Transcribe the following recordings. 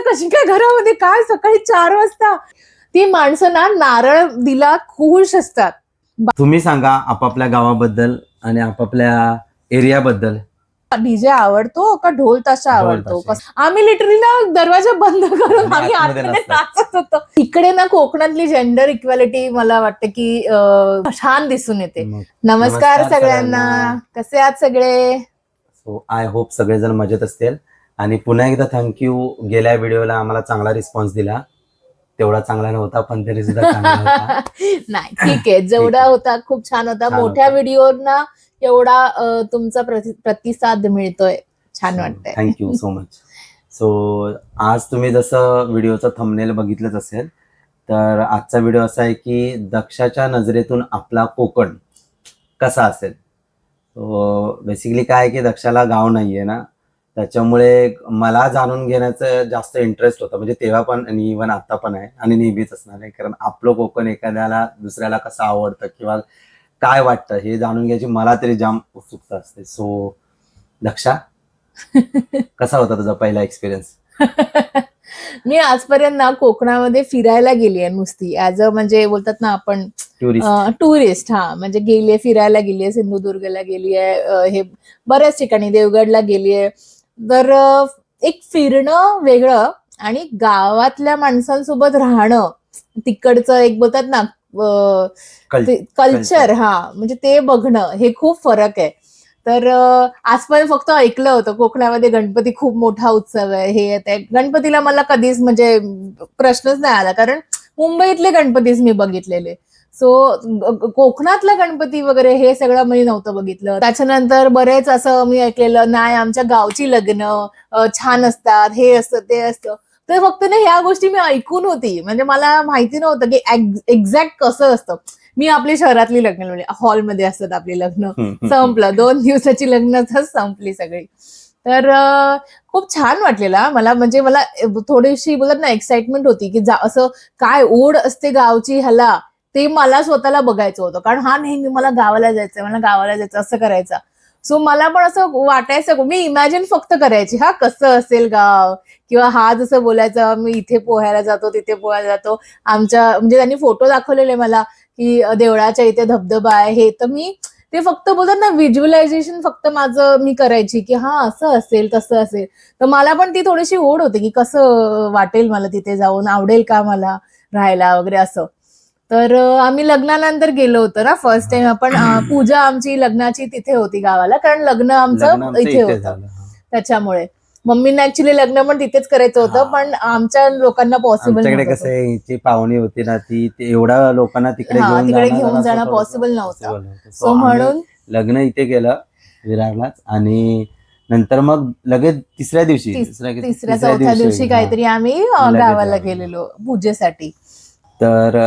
कशी काय घरामध्ये, काय सकाळी 4 वाजता? ती माणसं ना नारळ दिला खुश असतात. तुम्ही सांगा आपापल्या गावाबद्दल आणि आपापल्या एरियाबद्दल. डीजे आवडतो का ढोल ताशा आवडतो? आम्ही लिटरली ना दरवाजा बंद करून आम्ही आतमध्ये नाचत होतो. इकडे ना कोकणातली जेंडर इक्वॅलिटी मला वाटतं की छान दिसून येते. नमस्कार सगळ्यांना, कसे आहात सगळे? सो आय होप सगळेजण मजेत असतील. आणि पुन्हा एकदा थँक्यू, गेल्या व्हिडिओला आम्हाला चांगला रिस्पॉन्स दिला. तेवढा चांगला नव्हता पण तरी सुद्धा चांगला होता. नाही ठीक आहे, जेवढा होता खूप छान होता. मोठ्या व्हिडिओना एवढा तुमचा प्रतिसाद मिळतोय, छान वाटतंय. Thank you so much. सो आज तुम्ही जसं व्हिडिओचं थंबनेल बघितलंच असेल, तर आजचा व्हिडिओ असा आहे की दक्षाच्या नजरेतून आपला कोकण कसा असेल. सो बेसिकली काय आहे की दक्षाला गाव नाहीये ना, त्याच्यामुळे मला जाणून घेण्याचं जास्त इंटरेस्ट होता. म्हणजे तेव्हा पण आणि इव्हन आता पण आहे आणि नेहमीच असणार आहे. कारण आपलं कोकण एखाद्याला दुसऱ्याला कसं आवडतं किंवा काय वाटतं हे जाणून घ्यायची मला तरी जाम उत्सुकता असते. सो दक्षा, कसा होता तुझा पहिला एक्सपिरियन्स? मी आजपर्यंत ना कोकणामध्ये फिरायला गेली आहे नुसती, ऍज अ म्हणजे बोलतात ना आपण टुरिस्ट. हा म्हणजे गेलीये, फिरायला गेलीये, सिंधुदुर्गला गेलीये, हे बऱ्याच ठिकाणी, देवगडला गेलीये. तर एक फिरणं वेगळं आणि गावातल्या माणसांसोबत राहणं, तिकडचं एक बोलतात ना कल्चर, हा म्हणजे ते बघणं, हे खूप फरक आहे. तर आजपर्यंत फक्त ऐकलं होतं कोकणामध्ये गणपती खूप मोठा उत्सव आहे, हे येत आहे. गणपतीला मला कधीच म्हणजे प्रश्नच नाही आला, कारण मुंबईतले गणपतीच मी बघितलेले. सो कोकणातला गणपती वगैरे हे सगळं मी नव्हतं बघितलं. त्याच्यानंतर बरेच असं मी ऐकलेलं, नाही आमच्या गावची लग्न छान असतात, हे असतं ते असतं. तर फक्त ना ह्या गोष्टी मी ऐकून होती, म्हणजे मला माहिती नव्हतं की एक्झॅक्ट कसं असतं. मी आपली शहरातली लग्न म्हणजे हॉलमध्ये असतात आपली लग्न, संपलं, 2 दिवसाची लग्न संपली सगळी. तर खूप छान वाटलेला मला, म्हणजे मला थोडीशी बोलत ना एक्साइटमेंट होती की असं काय ओढ असते गावची ह्याला, ते मला स्वतःला बघायचं होतं. कारण हा नेहमी मला गावाला जायचंय, मला गावाला जायचं असं करायचं. सो मला पण असं वाटायचं, मी इमॅजिन फक्त करायची, हा कसं असेल गाव, किंवा हा जसं बोलायचा मी इथे पोहायला जातो, तिथे पोहायला जातो. आमच्या म्हणजे त्यांनी फोटो दाखवलेले मला की देवळाच्या इथे धबधबा आहे, हे तर मी ते फक्त बोलतात ना व्हिज्युअलायझेशन फक्त माझं मी करायची की हा असं असेल तसं असेल. तर मला पण ती थोडीशी ओढ होती की कसं वाटेल मला तिथे जाऊन, आवडेल का मला राहायला वगैरे असं. तर आम्ही लग्नानंतर गेलो होतो ना फर्स्ट टाइम आपण. पूजा आमची लग्नाची तिथे होती गावाला, कारण लग्न आमचं इथे होतं, त्याच्यामुळे मम्मींना ऍक्च्युली लग्न पण तिथेच करायचं होतं, पण आमच्या लोकांना पॉसिबल नव्हतं. आमच्याकडे कसं हिची पाहुणी होती ना, ती एवढ्या लोकांना तिकडे घेऊन जाणं पॉसिबल नव्हतं. सो म्हणून लग्न इथे केलं विरारलाच. आणि नंतर मग लगेच तिसऱ्या चौथ्या दिवशी काहीतरी आम्ही गावाला गेलेलो पूजेसाठी. तर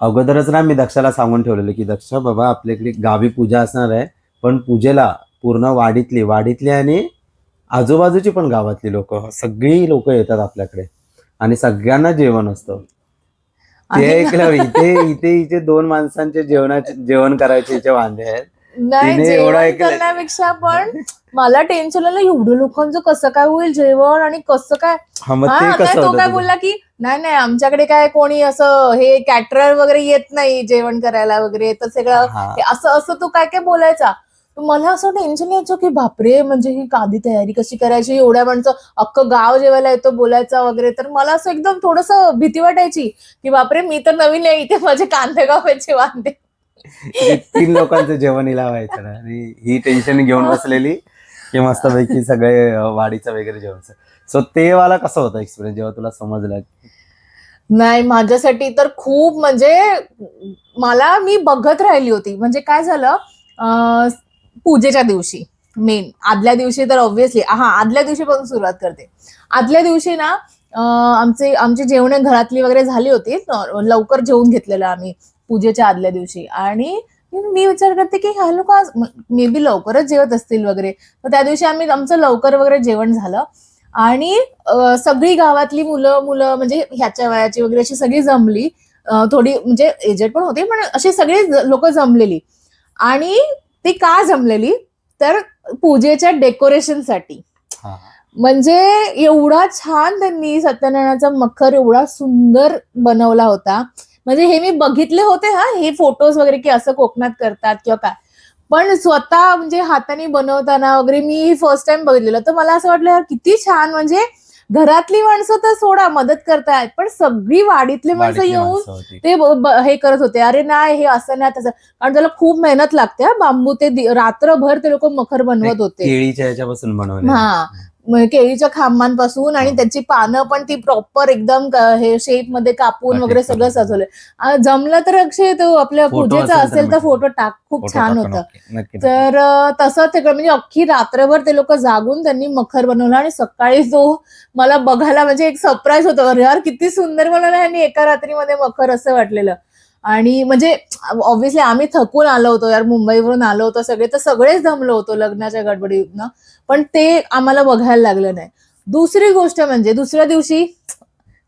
अगोदरच ना मी दक्षाला सांगून ठेवलेलं की दक्षा बाबा आपल्याकडे गावी पूजा असणार आहे, पण पूजेला पूर्ण वाडीतली आणि आजूबाजूची पण गावातली लोक, सगळी लोक येतात आपल्याकडे आणि सगळ्यांना जेवण असतं. ते ऐकलं, इथे 2 माणसांचे जेवण करायचे इथे वांदे आहेत. नाही, जेवण करण्यापेक्षा पण मला टेन्शन आलं, एवढं लोकांचं कसं काय होईल जेवण आणि कसं काय. तो काय बोलला की नाही आमच्याकडे काय कोणी असं हे कॅटरर वगैरे येत नाही जेवण करायला वगैरे, तर सगळं असं तो काय बोलायचा. मला असं टेन्शन यायचं की बापरे, म्हणजे ही आधी तयारी कशी करायची, एवढ्या माणसं अख्खं गाव जेवायला येतो बोलायचा वगैरे. तर मला असं एकदम थोडस भीती वाटायची की बापरे, मी तर नवीन आहे इथे, माझे कांदे गावाचे वांदे. 3 लोकांचं जेवण हिला व्हायचं ना, आणि ही टेन्शन घेऊन बसलेली की मस्तपैकी सगळे वाडीचं वगैरे जेवण. सो ते वाला कसं होतं एक्सपिरियन्स जेव्हा तुला समजलं? नाही, माझ्यासाठी तर खूप, म्हणजे मला मी बघत राहिली होती. म्हणजे काय झालं, पूजेच्या दिवशी मेन आदल्या दिवशी तर ऑब्व्हियसली आदल्या दिवशीपासून सुरुवात करते. आदल्या दिवशी ना आमची जेवण घरातली वगैरे झाली होती, लवकर जेवून घेतलेलं आम्ही पूजेच्या आदल्या दिवशी. आणि मी विचार करते की ह्या लोक आज मे बी लवकरच जेवत असतील वगैरे. तर त्या दिवशी आमचं लवकर वगैरे जेवण झालं आणि सगळी गावातली मुलं म्हणजे ह्याच्या वयाची वगैरे अशी सगळी जमली. थोडी म्हणजे एजेड पण होती, पण अशी सगळी लोक जमलेली. आणि ती का जमलेली तर पूजेच्या डेकोरेशनसाठी. म्हणजे एवढा छान त्यांनी सत्यनारायणाचा मखर एवढा सुंदर बनवला होता. म्हणजे हे मी बघितले होते हा, हे फोटोज वगैरे की असं कोकणात करतात किंवा काय. पण स्वतः म्हणजे हाताने बनवताना वगैरे मी फर्स्ट टाइम बघितलेलं. तर मला असं वाटलं यार किती छान, म्हणजे घरातली माणसं तर सोडा मदत करतायत, पण सगळी वाडीतली माणसं वाडीतली येऊन माणसं होती. ते हे करत होते. अरे नाही हे असं नाही तसं. कारण त्याला खूप मेहनत लागते हा. बांबू ते रात्रभर ते लोक मखर ते बनवत होते. केळीच्या ह्याच्यापासून बनवलेलं. हा, केळीच्या खांबांपासून, आणि हो. त्याची पानं पण ती प्रॉपर एकदम हे शेप मध्ये कापून कटिंग वगैरे सगळं करून. सजवलंय. जमलं तर अक्षय तो आपल्या फोटो पूजेचा असेल तर असेल तर नक्की. फोटो टाक, खूप फोटो छान टाका होतं. नक्की नक्की. तर तसं ते म्हणजे अख्खी रात्रभर ते लोक जागून त्यांनी मखर बनवला, आणि सकाळी तो मला बघायला म्हणजे एक सरप्राईज होतं. अरे यार किती सुंदर बनवलं ह्यांनी एका रात्रीमध्ये मखर, असं वाटलेलं. आणि म्हणजे ऑब्व्हियसली आम्ही थकून आलो होतो यार, मुंबईवरून आलो होतो सगळे, तर सगळेच दमलो होतो लग्नाच्या गडबडीतनं. पण ते आम्हाला बघायला लागलं नाही. दुसरी गोष्ट म्हणजे दुसऱ्या दिवशी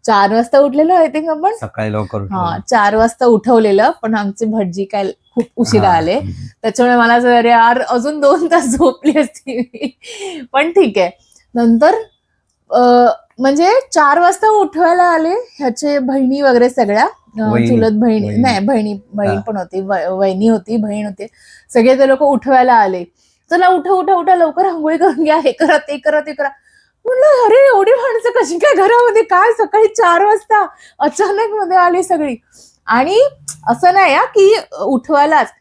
4 वाजता उठलेलो आय थिंक आपण. सकाळी लवकर हा, उठलेलं. 4 वाजता उठवलेलं, पण आमचे भटजी काय खूप उशिरा हा. आले. त्याच्यामुळे मला असं अरे यार अजून 2 तास झोपली असती मी. पण ठीक आहे. नंतर म्हणजे 4 वाजता उठवायला आले ह्याचे बहिणी वगैरे सगळ्या, वहिनी चुलत बहिणी वहिनी. नाही, बहीण हा. पण होती, वहिनी होती, बहीण होते. सगळे ते लोक उठवायला आले. चला उठा उठा उठा, लवकर आंघोळी करून घ्या, हे करा ते करा ते करा. म्हणलं अरे एवढी माणसं कशी काय घरामध्ये, काय सकाळी 4 वाजता अचानक मध्ये आली सगळी. आणि असं नाही हा की उठवायलाच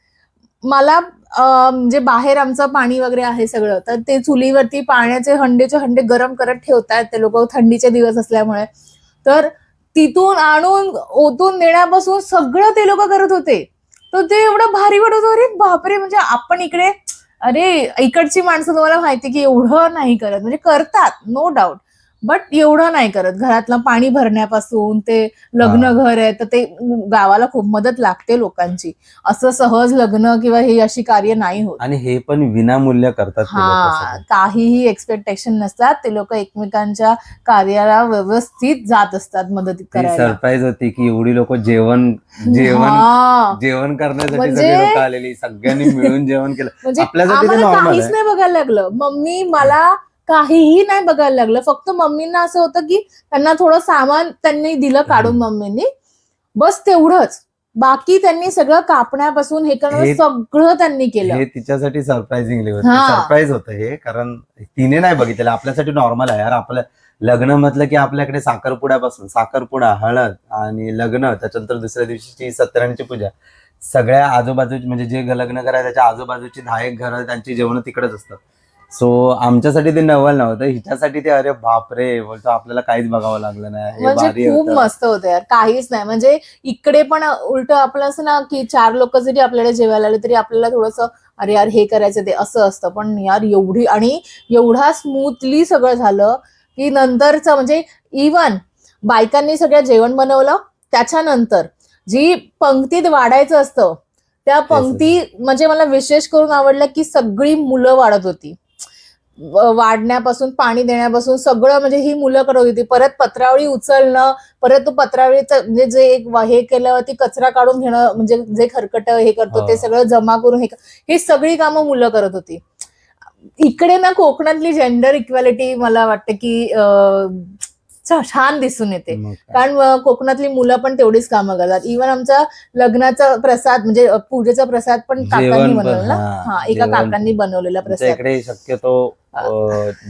मला म्हणजे बाहेर आमचं पाणी वगैरे आहे सगळं, तर ते चुलीवरती पाण्याचे हंडेचे हंडे गरम करत ठेवतायत ते लोक, थंडीचे दिवस असल्यामुळे. तर तिथून आणून ओतून देण्यापासून सगळं ते लोक करत होते. तर ते एवढं भारी वाटत होतं, अरे बापरे, म्हणजे आपण इकडे, अरे इकडची माणसं तुम्हाला माहिती की एवढं नाही करत, म्हणजे करतात नो डाऊट, बट एवढं नाही करत. घरातलं पाणी भरण्यापासून ते लग्न घर आहे तर ते गावाला खूप मदत लागते लोकांची. असं सहज लग्न किंवा ही अशी कार्य नाही होत. आणि हे पण विनामूल्य करतात ते लोक हा, सगळे. काहीही एक्सपेक्टेशन नसतात, ते लोक एकमेकांच्या कार्याला व्यवस्थित जात असतात मदत ती करायला. सरप्राईज होती की एवढी लोक जेवण हा, जेवण करण्यासाठी म्हणजे सगळी लोक आलेली, सगळ्यांनी मिळून जेवण केलं. म्हणजे आपल्यासाठी ते आम्हाला नॉर्मल काहीच आहे. नाही बघायला लागलं. मम्मी मला काहीही नाही बघायला लागलं. फक्त मम्मींना असं होतं की त्यांना थोडं सामान त्यांनी दिलं काढून मम्मींनी, बस तेवढंच. बाकी त्यांनी सगळं कापण्यापासून हे करणं हे- सगळं त्यांनी केलं. हे तिच्यासाठी सरप्राइझिंगली होतं. हा. सरप्राईज होतं हे, कारण तिने नाही बघितलेलं. आपल्यासाठी नॉर्मल आहे यार. आपलं लग्न म्हटलं की आपल्याकडे साखरपुडा, हळद आणि लग्न, त्याच्यानंतर दुसऱ्या दिवशीची सत्यनारायणची पूजा. सगळ्या आजूबाजूची म्हणजे जे लग्न करायचं त्याच्या आजूबाजूची 10 घरं, त्यांची जेवण तिकडेच असतात. सो आमच्यासाठी ते नवल नव्हतं, हिच्यासाठी ते अरे बापरे, बोलतो आपल्याला काहीच बघावं लागलं नाही, हे म्हणजे भारी खूप होतं. मस्त होतं यार, काहीच नाही. म्हणजे इकडे पण उलट आपलं असं ना की 4 लोक जरी आपल्याला जेवायला आले तरी आपल्याला थोडंसं अरे यार हे करायचं ते असं असतं. पण यार एवढी, आणि एवढा स्मूथली सगळं झालं की नंतरचं म्हणजे इवन बायकांनी सगळं जेवण बनवलं, त्याच्यानंतर जी पंक्तीत वाढायचं असतं त्या पंक्ती, म्हणजे मला विशेष करून आवडलं की सगळी मुलं वाढत होती. वाढण्यापासून, पाणी देण्यापासून सगळं, म्हणजे ही मुलं करत होती. परत पत्रावळी उचलणं, परत तो पत्रावळीचं म्हणजे जे एक हे केलं, ती कचरा काढून घेणं, म्हणजे जे खरकट हे करतो ते सगळं जमा करून हे सगळी कामं मुलं करत होती. इकडे ना कोकणातली जेंडर इक्वॅलिटी मला वाटतं की छान दिसून येते. कारण कोकणातली मुलं पण तेवढीच कामं करतात. इव्हन आमचा लग्नाचा प्रसाद म्हणजे पूजेचा प्रसाद पण काकांनी बनवलेला. हा, एका काकांनी बनवलेला प्रसाद. इकडे शक्यतो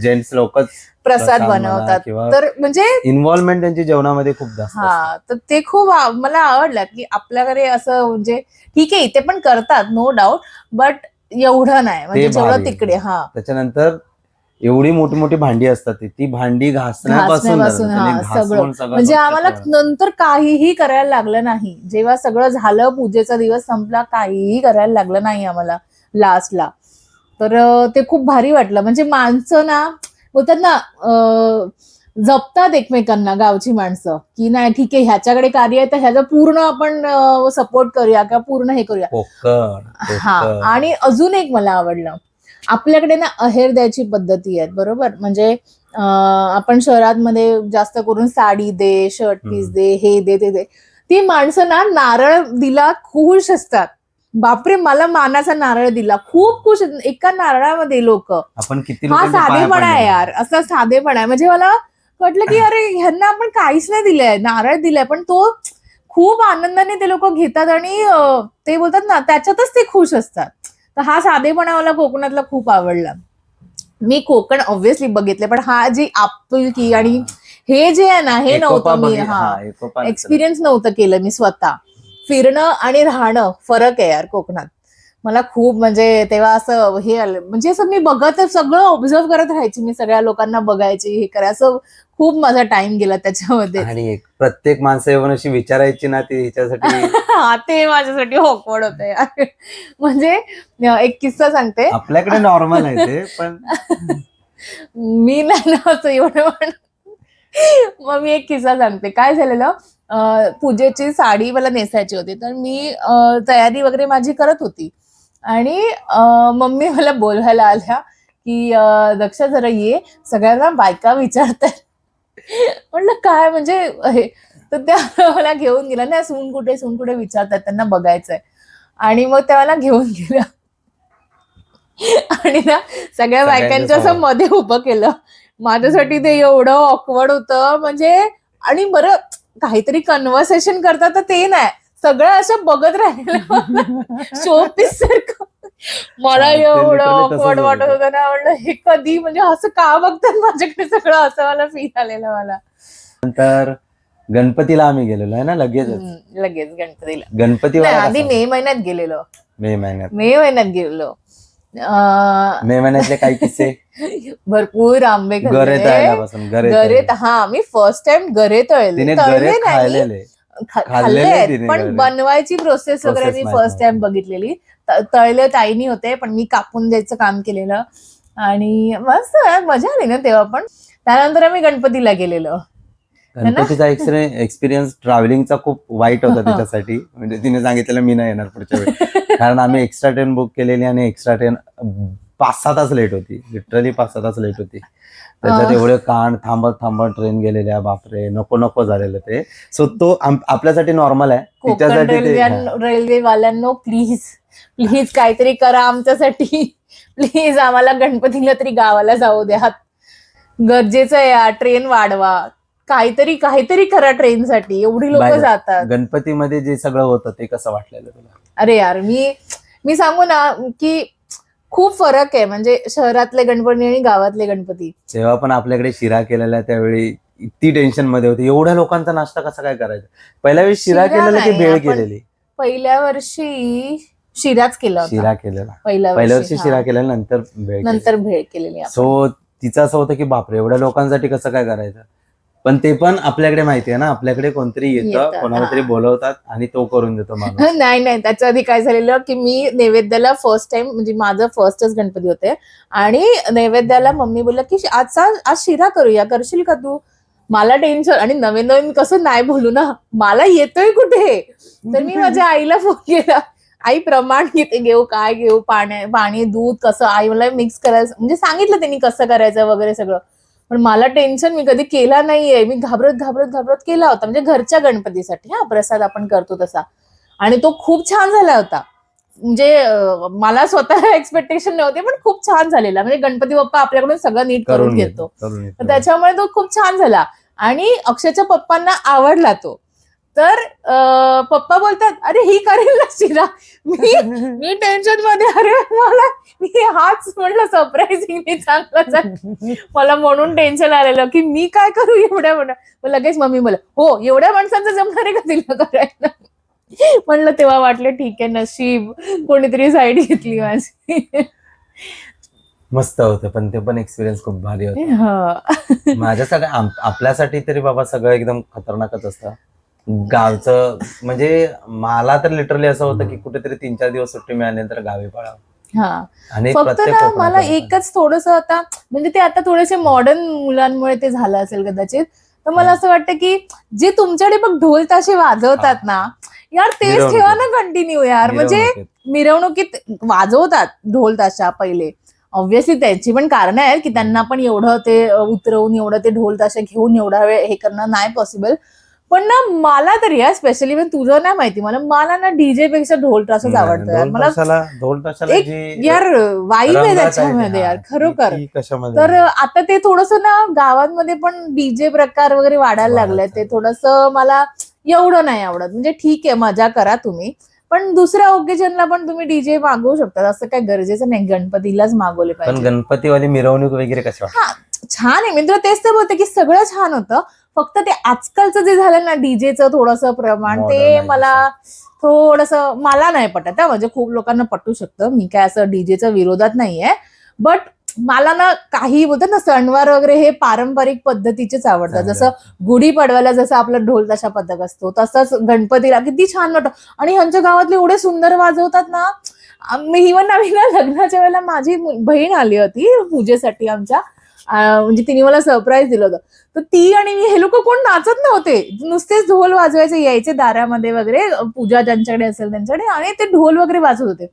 जेंट्स लोकच प्रसाद बनवतात. तर म्हणजे इन्व्हॉल्वमेंट त्यांची जेवणामध्ये खूप जास्त असते. हा, तर ते खूप मला आवडलं की आपल्याकडे असं, म्हणजे ठीक आहे इथे पण करतात नो डाऊट, बट एवढं नाही, म्हणजे जेवढं तिकडे. हा, त्याच्यानंतर एवढी मोठी मोठी भांडी असतात, ती भांडी घासण्यापासून हा सगळं, म्हणजे आम्हाला नंतर काहीही करायला लागलं नाही. जेव्हा सगळं झालं, पूजेचा दिवस संपला, काहीही करायला लागलं नाही आम्हाला लास्टला. तर ते खूप भारी वाटलं. म्हणजे माणसं ना बोलतात ना जपतात एकमेकांना, गावची माणसं, की नाही ठीक आहे ह्याच्याकडे कार्य आहे तर ह्याचं पूर्ण आपण सपोर्ट करूया किंवा पूर्ण हे करूया. हा, आणि अजून एक मला आवडलं, आपल्याकडे ना अहेर द्यायची पद्धती आहेत बरोबर. म्हणजे आपण शहरांमध्ये जास्त करून साडी दे, शर्ट पीस दे, हे दे ते दे. ती माणसं ना नारळ दिला खुश असतात. बापरे, मला मानाचा नारळ दिला, खूप खुश. एका नारळामध्ये लोक, आपण किती हा लोकांचे पाया साधेपणा आहे पडलेलो. यार, असा साधेपणा आहे. म्हणजे मला वाटलं की अरे ह्यांना आपण काहीच नाही दिलंय, नारळ दिलाय, पण तो खूप आनंदाने ते लोक घेतात आणि ते बोलतात ना त्याच्यातच ते खुश असतात. तर हा साधेपणा मला कोकणातला खूप आवडला. मी कोकण ऑब्व्हियसली बघितले, पण हा जी आपुलकी आणि हे जे आहे ना, हे एकोपा नव्हतं मी एकोपा नसेल. एक्सपिरियन्स नव्हतं केलं मी स्वतः. फिरणं आणि राहणं फरक आहे यार कोकणात. मला खूप म्हणजे तेव्हा असं हे आलं, म्हणजे असं मी बघत सगळं ऑब्झर्व करत राहायची, मी सगळ्या लोकांना बघायची, हे करायचं. खूप माझा टाइम गेला त्याच्यामध्ये. आणि प्रत्येक माणसं येऊन अशी विचारायची ना ती हिच्यासाठी. ते माझ्यासाठी ऑकवर्ड होतं यार. म्हणजे एक किस्सा सांगते. आपल्याकडे नॉर्मल आहे ते, पण मी नाही ना असं एवढं पण. मग मी एक किस्सा सांगते. काय झालेलं, पूजेची साडी मला नेसायची होती, तर मी तयारी वगैरे माझी करत होती आणि मम्मी मला बोलवायला आल्या की दक्षा जरा ये, सगळ्यांना बायका विचारतात. म्हणलं काय म्हणजे हे. तर त्या मला घेऊन गेल्या ना, सून कुठे विचारतात, त्यांना बघायचंय. आणि मग त्या मला घेऊन गेल्या आणि ना सगळ्या बायकांच्या असं मध्ये उभं केलं. माझ्यासाठी ते एवढं ऑकवर्ड होतं म्हणजे. आणि बरं, काहीतरी कन्व्हर्सेशन करतात तर ते नाही, सगळं असं बघत राहिलं शोपीस सारखं. मला ते एवढं literally तसंच ऑकवर्ड वाटत होतं. होतं ना, म्हणलं हे कधी म्हणजे असं का बघतात माझ्याकडे सगळं, असं मला फील आलेलं मला. नंतर गणपतीला आम्ही गेलेलो आहे ना लगेचच. लगेच गणपतीला गणपती नाही, वाला आधी कसा? मे महिन्यात गेलेलो. मे महिन्यात. मे महिन्यात गेलेलो. मे महिन्यातले काही किस्से. भरपूर आंबे गरे खाल्ले. तळल्यापासून गरे, हा मी फर्स्ट टाइम गरे तळले. तिने तळले गरे नाही, खाल्लेले. खाल्ले, तिने पण गरे. बनवायची प्रोसेस वगैरे Process मी माहित फर्स्ट टाइम नव्हती. बघितलेली. तळले ताईनी होते, पण मी कापून द्यायचं काम केलेलं. आणि मस्त मजा आली ना तेव्हा. पण त्यानंतर आम्ही गणपतीला गेलेलो. गणपतीचा एक्सपिरियन्स ट्रॅव्हलिंगचा खूप वाईट होता तिच्यासाठी. म्हणजे तिने सांगितलेलं मी नाही येणार पुढच्या वेळी, कारण आम्ही एक्स्ट्रा ट्रेन बुक केलेली आणि एक्स्ट्रा ट्रेन 5-6 तास लेट होती, लिटरली 5-6 तास लेट होती. त्याच्यात एवढे कान थांबत ट्रेन गेलेल्या, बापरे, नको झालेलं ते. सो तो आपल्यासाठी नॉर्मल आहे, कोकण तिच्यासाठी रेल्वेवाल्यांनो प्लीज काहीतरी करा आमच्यासाठी. प्लीज आम्हाला गणपतीला तरी गावाला जाऊ द्या. गरजेचं आहे यार, ट्रेन वाढवा, काहीतरी करा ट्रेनसाठी. एवढी लोक जातात. गणपतीमध्ये जे सगळं होतं ते कसं वाटलेलं तुला? अरे यार, मी सांगू ना की खूप फरक आहे, म्हणजे शहरातले गणपती आणि गावातले गणपती. तेव्हा पण आपल्याकडे शिरा केलेला, त्यावेळी इतकी टेन्शन मध्ये होती, एवढ्या लोकांचा नाश्ता कसा काय करायचा. पहिल्या वेळी शिरा केलेला की भेळ केलेली? पहिल्या वर्षी शिराच केला होता. शिरा केलेला पहिल्या वर्षी शिरा केलेला, नंतर भेळ केलेली. सो तिचं असं होतं की बापरे, एवढ्या लोकांसाठी कसं काय करायचं. पण ते पण आपल्याकडे माहिती आहे ना, आपल्याकडे कोणतरी येतं, कोणाला तरी बोलवतात आणि तो करून देतो माणूस. नाही, त्याच्या आधी काय झालेलं की मी नैवेद्याला फर्स्ट टाइम, म्हणजे माझं फर्स्टच गणपती होते, आणि नैवेद्याला मम्मी बोलला की आज शिरा करूया, करशील का तू. मला टेन्शन, आणि नवीन कसं नाही बोलू ना, मला येतोय कुठे. तर मी माझ्या आईला फोन केला, आई प्रमाण किती घेऊ, काय घेऊ, पाणी दूध कसं. आई मला मिक्स करायचं, म्हणजे सांगितलं त्यांनी कसं करायचं वगैरे सगळं. पण मला टेन्शन, मी कधी केला नाहीये. मी घाबरत केला होता, म्हणजे घरच्या गणपतीसाठी, हा प्रसाद आपण करतो तसा. आणि तो खूप छान झाला होता. म्हणजे मला स्वतः एक्सपेक्टेशन नव्हते, पण खूप छान झालेला. म्हणजे गणपती बाप्पा आपल्याकडून सगळं नीट करून घेतो, त्याच्यामुळे तो खूप छान झाला. आणि अक्षयच्या पप्पांना आवडला तो. तर पप्पा बोलतात, अरे ही करेल ना शिरा. मी टेन्शन मध्ये, अरे मला मी हाच म्हटलं सरप्राइझिंगली चांगला. मला म्हणून टेन्शन आलेलं की मी काय करू एवढ्या मोठ्या. मग लगेच मम्मी बोला, हो एवढ्या माणसांचं जमणार आहे का तिला करायला. म्हणलं तेव्हा वाटलं ठीक आहे, नशीब कोणीतरी साईड घेतली माझी. मस्त होतं, पण ते पण एक्सपिरियन्स खूप भारी होता. माझ्यासाठी, आपल्यासाठी तरी बाबा सगळं एकदम खतरनाकच असतं. गावचं म्हणजे मला तर लिटरली असं होतं की कुठेतरी 3-4 दिवस सुट्टी मिळाल्यानंतर गावी पळावं. आणि फक्त ना मला एकच थोडस आता, म्हणजे ते आता थोडेसे मॉडर्न मुलांमुळे ते झालं असेल कदाचित. तर मला असं वाटतं की जे तुमच्याकडे बघ ढोल ताशे वाजवतात ना यार, तेच ठेवा ना कंटिन्यू यार. म्हणजे मिरवणुकीत वाजवतात ढोल ताशा पहिले, ऑब्व्हियसली त्यांची पण कारण आहेत की त्यांना पण एवढं ते उतरवून, एवढं ते ढोल ताशा घेऊन एवढा वेळ हे करणं नाही पॉसिबल. पण ना मला तरी स्पेशली पण तुझं नाही माहिती मला ना डीजे पेक्षा ढोल ताशच आवडतं यार. मला ढोल ताशाला एक जी यार वाईब आहे रंगात आहे त्याच्यामध्ये ते, यार हा, खरोखर. ती कशामध्ये तर आता ते थोडस ना गावांमध्ये पण डीजे प्रकार वगैरे वाढायला लागले. ते थोडस मला एवढं नाही आवडत. म्हणजे ठीक आहे मजा करा तुम्ही, पण दुसऱ्या ओकेजनला पण तुम्ही डीजे मागवू शकता. असं काही गरजेचं नाही गणपतीलाच मागवले पण पाहिजे. गणपतीवाली मिरवणूक वगैरे कशी वाटते? हा छान आहे. मी तुला तेच तर बोलते की सगळं छान होतं. फक्त ते आजकालचं जे झालं ना डीजेचं थोडंसं प्रमाण ते Modernization. मला थोडंसं मला नाही पटत. म्हणजे खूप लोकांना पटू शकतं. मी काय असं डीजेच्या विरोधात नाहीये. बट मला ना काही बोलतात ना सणवार वगैरे हे पारंपरिक पद्धतीचेच आवडतात. जसं गुढीपाडव्याला जसं आपलं ढोल ताशा पथक असतो तसंच गणपतीला किती छान वाटतं. आणि ह्यांच्या गावातले एवढे सुंदर वाजवतात ना. मी इव्हन आम्ही ना लग्नाच्या वेळेला माझी बहीण आली होती पूजेसाठी आमच्या. म्हणजे तिने मला सरप्राईज दिलं होतं. तर ती आणि हे लोक कोण नाचत नव्हते. नुसतेच ढोल वाजवायचे यायचे दारामध्ये वगैरे पूजा ज्यांच्याकडे असेल त्यांच्याकडे आणि ते ढोल वगैरे वाजवत होते.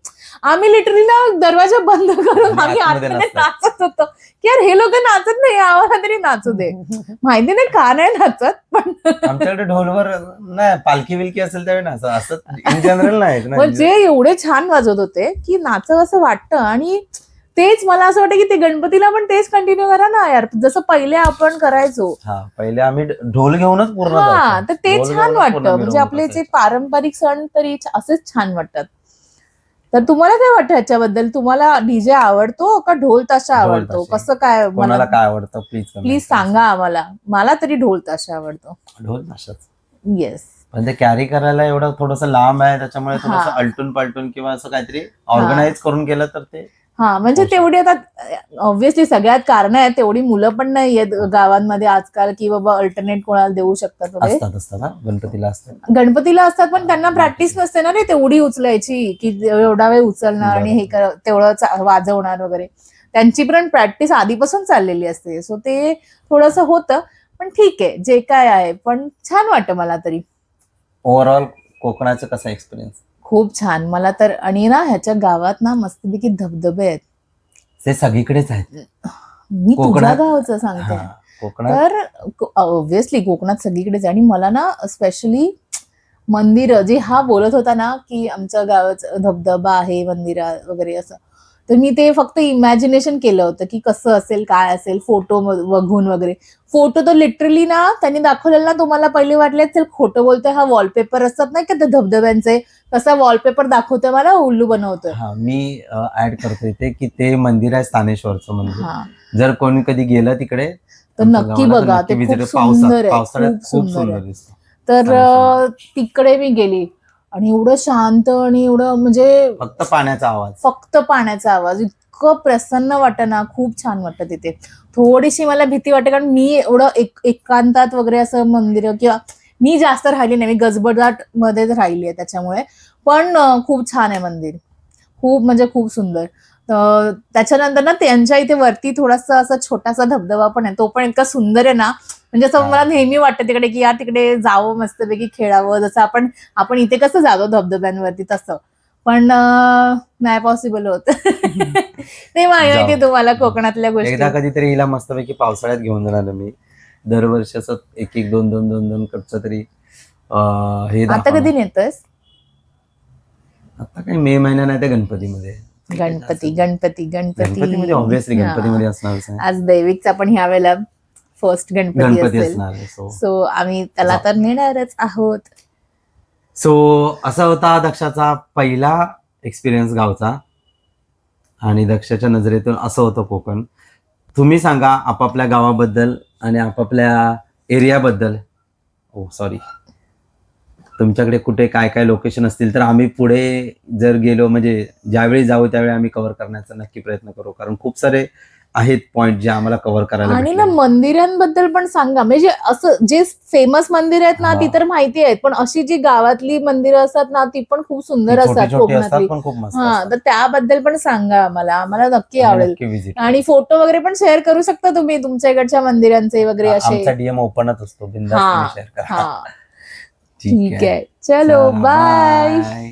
आम्ही लिटरली ना दरवाजा बंद करून आम्ही आतमध्ये नाचत होतो की यार हे लोक नाचत नाही आम्हाला तरी नाचू दे. माहिती नाही का नाही नाचत पण आमच्याकडे ढोलवर नाही पालखी विलकी असेल त्यावेळी ना असं इन जनरल नाही ना. म्हणजे एवढे छान वाजवत होते की नाचावं असं वाटतं. आणि तेच मला असं वाटतं की ते गणपतीला पण तेच कंटिन्यू करा ना यार जसं पहिले आपण करायचो. पहिले आम्ही ढोल घेऊनच पूर्ण तर ते छान वाटतं. म्हणजे आपले जे पारंपरिक सण तरी असेच छान वाटतात. तर तुम्हाला काय वाटतं ह्याच्याबद्दल? तुम्हाला डीजे आवडतो का ढोल ताशा आवडतो? कसं काय कोणाला काय आवडतं प्लीज सांगा आम्हाला. मला तरी ढोल ताशा आवडतो. ढोल ताशाच. येस. पण ते कॅरी करायला एवढं थोडंसं लांब आहे त्याच्यामुळे थोडंसं अलटून पलटून किंवा असं काहीतरी ऑर्गनाईज करून केलं तर ते म्हणजे तेवढी आता ऑब्व्हियसली सगळ्यात कारण आहेत तेवढी मुलं पण नाही आहेत गावांमध्ये आजकाल की बाबा अल्टरनेट कोणाला देऊ शकतात वगैरे. असतात गणपतीला असतात. गणपतीला असतात पण त्यांना प्रॅक्टिस नसते ना रे तेवढी उचलायची की एवढा वेळ उचलणार आणि हे तेवढं वाजवणार वगैरे. त्यांची पण प्रॅक्टिस आधीपासून चाललेली असते. सो ते थोडंसं होतं. पण ठीक आहे जे काय आहे. पण छान वाटतं मला तरी. ओव्हरऑल कोकणाचं कसा एक्सपिरियन्स? खूप छान मला तर. आणि ना ह्याच्या गावात ना मस्तपैकी धबधबे आहेत. ते सगळीकडेच आहेत. मी तुझ्या गावचं सांगते. तर ऑब्व्हियसली कोकणात सगळीकडेच. आणि मला ना स्पेशली मंदिर जे बोलत होता ना की आमच्या गावाचं धबधबा आहे मंदिरा वगैरे असं. तर मी ते फक्त इमॅजिनेशन केलं होतं की कसं असेल काय असेल फोटो बघून वगैरे. फोटो तर लिटरली ना त्यांनी दाखवलेला ना तुम्हाला पहिले वाटले असेल खोटं बोलतोय हा वॉलपेपर असतात नाही का ते धबधब्यांचे तसा वॉलपेपर दाखवतोय मला उल्लू बनवतोय. मी ऍड करतोय ते की ते मंदिर आहे स्थानेश्वरचं मंदिर. जर कोणी कधी गेलं तिकडे तर नक्की बघा. ते खूप सुंदर आहे. खूप सुंदर आहे. तर तिकडे मी गेली आणि एवढं शांत आणि एवढं म्हणजे फक्त पाण्याचा आवाज इतकं प्रसन्न वाटतं ना. खूप छान वाटतं तिथे. थोडीशी मला भीती वाटते कारण मी एवढं एकांतात वगैरे असं मंदिर किंवा मी जास्त राहिली नाही. मी गजबजाट मध्येच राहिली आहे त्याच्यामुळे. पण खूप छान आहे मंदिर. खूप म्हणजे खूप सुंदर. त्याच्यानंतर ना त्यांच्या इथे वरती थोडासा असा छोटासा धबधबा पण आहे. तो पण इतका सुंदर आहे ना. म्हणजे असं मला नेहमी वाटतं तिकडे की यार तिकडे जावं मस्तपैकी खेळावं. जसं आपण इथे कसं जातो धबधब्यांवरती तसं. पण नाही पॉसिबल होत. नाही माहिती तुम्हाला कोकणातल्या गोष्टी. एकदा कधीतरी हिला मस्तपैकी पावसाळ्यात घेऊन जाणार मी. दरवर्षी असं एक दोन कपचं तरी हे. आता कधी नेतोयस? आता काही मे महिना नाही ते गणपतीमध्ये. गणपतीमध्ये ऑब्व्हियसली गणपतीमध्ये असणार. आज दैविकचा पण ह्या वेळेला फर्स्ट गणपती असणार. सो आम्ही त्याला तर नेणारच आहोत. सो असा होता दक्षाचा पहिला एक्सपिरियन्स गावचा. आणि दक्षाच्या नजरेतून असं होतं कोकण. तुम्ही सांगा आपापल्या गावाबद्दल आणि आपापल्या एरियाबद्दल. सॉरी तुमच्याकडे कुठे काय काय लोकेशन असतील तर आम्ही पुढे जर गेलो म्हणजे ज्यावेळी जाऊ त्यावेळी आम्ही कव्हर करण्याचा नक्की प्रयत्न करू. कारण खूप सारे आहेत पॉइंट जे आम्हाला कव्हर करायला. आणि ना मंदिरांबद्दल पण सांगा. म्हणजे असं जे फेमस मंदिर आहेत ना ती तर माहिती आहेत. पण अशी जी गावातली मंदिरं असतात ना ती पण खूप सुंदर असतात कोकणातली. तर त्याबद्दल पण सांगा आम्हाला नक्की आवडेल. आणि फोटो वगैरे पण शेअर करू शकता तुम्ही तुमच्या इकडच्या मंदिरांचे वगैरे असे. आमचा डीएम ओपनच असतो. बिनधास्त शेअर करा. ठीक आहे. चलो बाय.